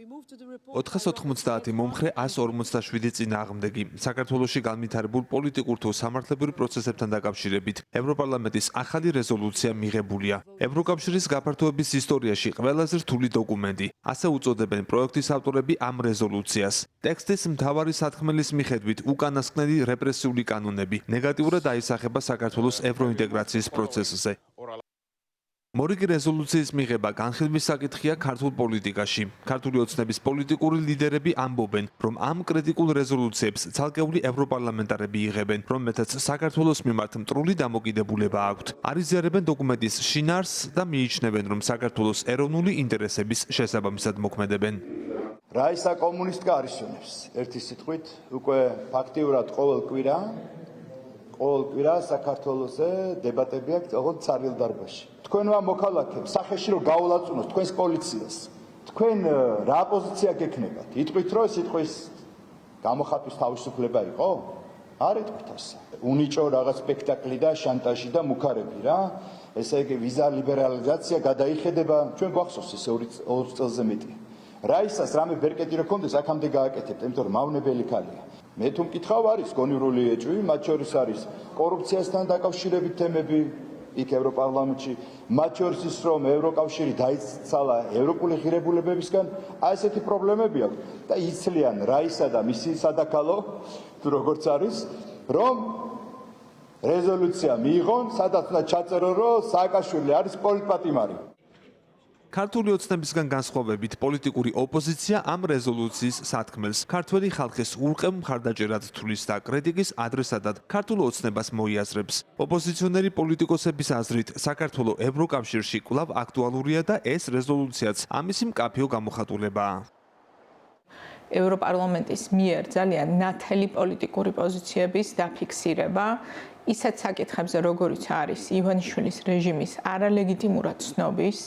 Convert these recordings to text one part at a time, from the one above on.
490 მომხრე 157 წინააღმდეგი. საქართველოში განვითარებულ პოლიტიკურ თუ სამართლებრივ პროცესებთან დაკავშირებით ევროპარლამენტის ახალი რეზოლუცია მიღებულია. ევროკავშირის გაფართოების ისტორიაში ყველაზე რთული დოკუმენტი. ასე უწოდებენ პროექტის ავტორები ამ რეზოლუციას. ტექსტის მთავარი სათქმელის მიხედვით უკანასკნელი რეპრესიული კანონები ნეგატიურად აისახება საქართველოს ევროინტეგრაციის პროცესზე. მორიგი რეზოლუციის მიღება განხილვის საკითხია ქართულ პოლიტიკაში. ქართული ოცნების პოლიტიკური ლიდერები ამბობენ, რომ ამ კრიტიკულ რეზოლუციებს ცალკეული ევროპარლამენტარები იღებენ, რომელთაც საქართველოს მიმართ მტრული დამოკიდებულება აქვთ. არიზიარებენ დოკუმენტის შინაარსს და მიიჩნევენ, რომ საქართველოს ეროვნული ინტერესების შესაბამისად მოქმედებენ. რაისა კომუნისტკა არისუნებს. ერთი სიტყვით, უკვე ფაქტიურად ყოველ კვირა საქართველოსზე დებატები აქვს ოღონდ ცარიელ დარბაზში. თქვენმა მოქალაქეებს სახეში რომ გაულაწუნოთ თქვენს პოლიციას. თქვენ რა პოზიცია გექნებათ? იტყვით რომ სიტყვის გამოხატვის თავისუფლება იყო? არ იტყვით ასე. უნიჭო რაღაც სპექტაკლი და შანტაჟი და მუქარები რა. ესე იგი ვიზა ლიბერალიზაცია გადაიხედება ჩვენ გვახსოვს ეს 2 წელზე მეტი. რაისას რამე ბერკეტი რო კონდეს აქამდე გააკეთებთ, იმიტომ რომ მავნებელი ქალია. მე თუ მკითხავ არის გონივრული ეჭვი, მათ შორის არის კორუფციასთან დაკავშირებით თემები იქ ევროპარლამენტში, მათ შორის ის რომ ევროკავშირი დაიცალა ევროპული ღირებულებებისგან, აი ესეთი პრობლემები აქვს და იცლიან რაისა და მისი სადაქალო თუ როგორც არის, რომ რეზოლუცია მიიღონ, სადაც უნდა ჩაწერონ, რომ სააკაშვილი არის პოლიტპატიმარი. ქართული ოცნებისგან განსხვავებით პოლიტიკური ოპოზიცია ამ რეზოლუციის სათქმელს ქართველი ხალხის ურყევ მხარდაჭერად თვლის და კრიტიკის ადრესატად ქართულ ოცნებას მოიაზრებს. ოპოზიციონერი პოლიტიკოსების აზრით საქართველო ევროკავშირში კვლავ აქტუალურია და ეს რეზოლუციაც ამისი მკაფიო გამოხატულებაა. ევროპარლამენტის მიერ ძალიან ნათელი პოლიტიკური პოზიციების დაფიქსირება ისეთ საკითხებზე, როგორიც არის ივანიშვილის რეჟიმის არალეგიტიმურად ცნობის,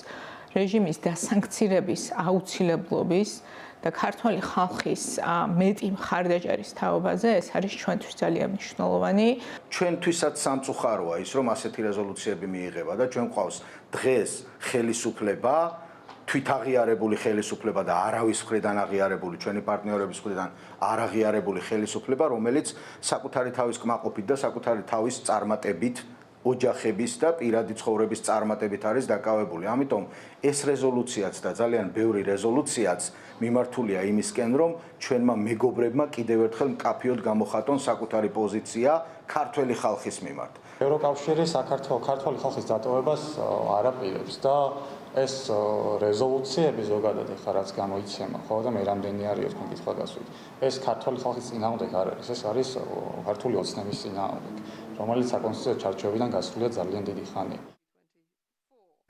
რეჟიმის დასანქცირების აუცილებლობის და ქართული ხალხის მეტი მხარდაჭერის თაობაზე ეს არის ჩვენთვის ძალიან მნიშვნელოვანი. ჩვენთვისაც სამწუხაროა ის, რომ ასეთი რეზოლუციები მიიღება და ჩვენ ყავს დღეს ხელისუფლება, თვითაღიარებული ხელისუფლება და არავის მხრიდან აღიარებული, ჩვენი პარტნიორების მხრიდან არ აღიარებული ხელისუფლება, რომელიც საკუთარი თავის კმაყოფით და საკუთარი თავის წარმატებით ოჯახების და პირადი ცხოვრების წარმატებით არის დაკავებული. ამიტომ ეს რეზოლუციაც და ძალიან ბევრი რეზოლუციაც მიმართულია იმისკენ, რომ ჩვენმა მეგობრებმა კიდევ ერთხელ მკაფიოდ გამოხატონ საკუთარი პოზიცია ქართველი ხალხის მიმართ. ევროკავშირი ქართველი ხალხის დატოვებას არ აპირებს და ეს რეზოლუციები ზოგადად ეხლა რაც გამოიცემა, ხო და მე რამდენი არის თქვენ კითხვა გასვით. ეს ქართველი ხალხის წინააღმდეგ არ არის, ეს არის ქართული ოცნების წინააღმდეგ, რომელიც საკონსტიტუციო ჩარჩოებიდან გასულია ძალიან დიდი ხანია.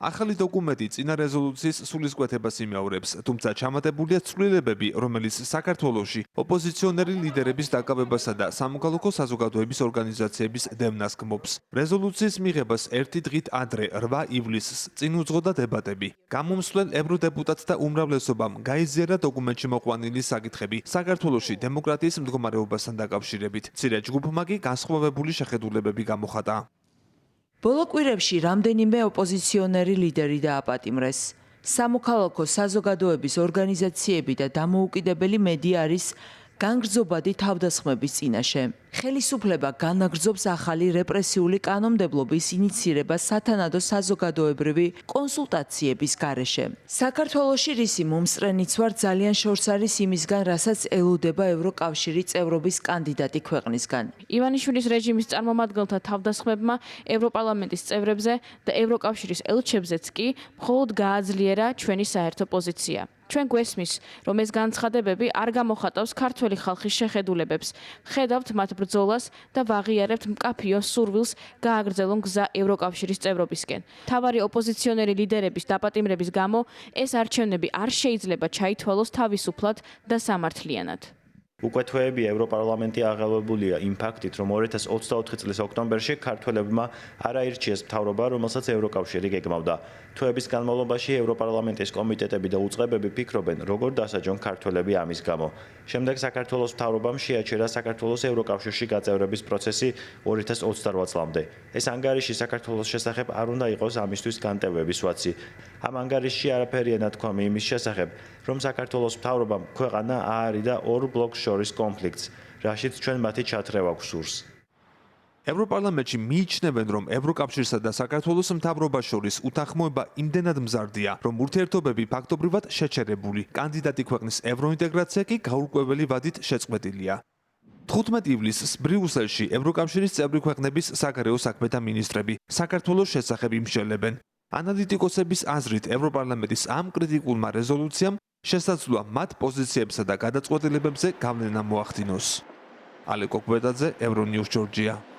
ახალი დოკუმენტი წინა რეზოლუციის სულისკვეთებას იმეორებს, თუმცა ჩამატებულია ცვლილებები, რომელიც საქართველოში ოპოზიციონერი ლიდერების დაკავებასა და სამოქალაქო საზოგადოების ორგანიზაციების დევნას გმობს. რეზოლუციის მიღებას ერთი დღით ადრე 8 ივლისს წინ უძღოდა დებატები. გამომსვლელ ევროდეპუტატთა უმრავლესობამ გაიზიარა დოკუმენტში მოყვანილი საკითხები საქართველოში დემოკრატიის მდგომარეობასთან დაკავშირებით. მცირე ჯგუფმა კი განსხვავებული შეხედულებები გამოხატა. ბოლო კვირებში რამდენიმე ოპოზიციონერი ლიდერი დააპატიმრეს. სამოქალაქო საზოგადოების ორგანიზაციები და დამოუკიდებელი მედია არის განგრძობადი თავდასხმების წინაშე. ხელისუფლება განაგრძობს ახალი რეპრესიული კანონმდებლობის ინიცირებას სათანადო საზოგადოებრივი კონსულტაციების გარეშე. საქართველოში რისი მომსწრენიც ვარ ძალიან შორს არის იმისგან, რასაც ელოდება ევროკავშირი წევრობის კანდიდატი ქვეყნისგან. ივანიშვილის რეჟიმის წარმომადგენელთა თავდასხმებმა ევროპარლამენტის წევრებზე და ევროკავშირის ელჩებზეც კი მხოლოდ გააძლიერა ჩვენი საერთო პოზიცია. ჩვენ გვესმის, რომ ეს განცხადებები არ გამოხატავს ქართველი ხალხის შეხედულებებს. ხედავთ მათ ბრძოლას და ვაღიარებთ მკაფიო სურვილს გააგრძელონ გზა ევროკავშირის წევრობისკენ. მთავარი ოპოზიციონერი ლიდერების დაპატიმრების გამო ეს არჩევნები არ შეიძლება ჩაითვალოს თავისუფლად და სამართლიანად. უკვე თვეები ევროპარლამენტი აღელვებულია იმ ფაქტით, რომ 2024 წლის ოქტომბერში ქართველებმა არაირჩიეს მთავრობა, რომელსაც ევროკავშირი გეგმავდა. თვეების განმავლობაში ევროპარლამენტის კომიტეტები და უწყებები ფიქრობენ, როგორ დასაჯონ ქართველები ამის გამო. შემდეგ საქართველოს მთავრობამ შეაჩერა საქართველოს ევროკავშირში გაწევრების პროცესი 2028 წლამდე. ეს ანგარიში საქართველოს შესახებ არ უნდა იყოს ამისთვის განტევების ვაცი. ამ ანგარიშში არაფერია ნათქვამი იმის შესახებ, რომ საქართველოს მთავრობამ ქვეყანა აარიდა ორ ბლოკს შორის კონფლიქტს, რაშიც ჩვენ მათი ჩათრევა გვსურს. ევროპარლამენტში მიიჩნევენ, რომ ევროკავშირსა და საქართველოს მთავრობას შორის უთანხმოება იმდენად მზარდია, რომ ურთიერთობები ფაქტობრივად შეჩერებული. კანდიდატი ქვეყნის ევროინტეგრაცია კი გაურკვეველი ვადით შეწყვეტილია. 15 ივლისს ბრიუსელში ევროკავშირის წევრი ქვეყნების საგარეო საქმეთა მინისტრები საქართველოს შესახებ იმსჯელებენ. ანალიტიკოსების აზრით, ევროპარლამენტის ამ კრიტიკულმა რეზოლუციამ შესაძლოა მათ პოზიციებსა და გადაწყვეტილებებზე გავლენა მოახდინოს. ალეკო კვედაძე, ევრონიუს ჯორჯია.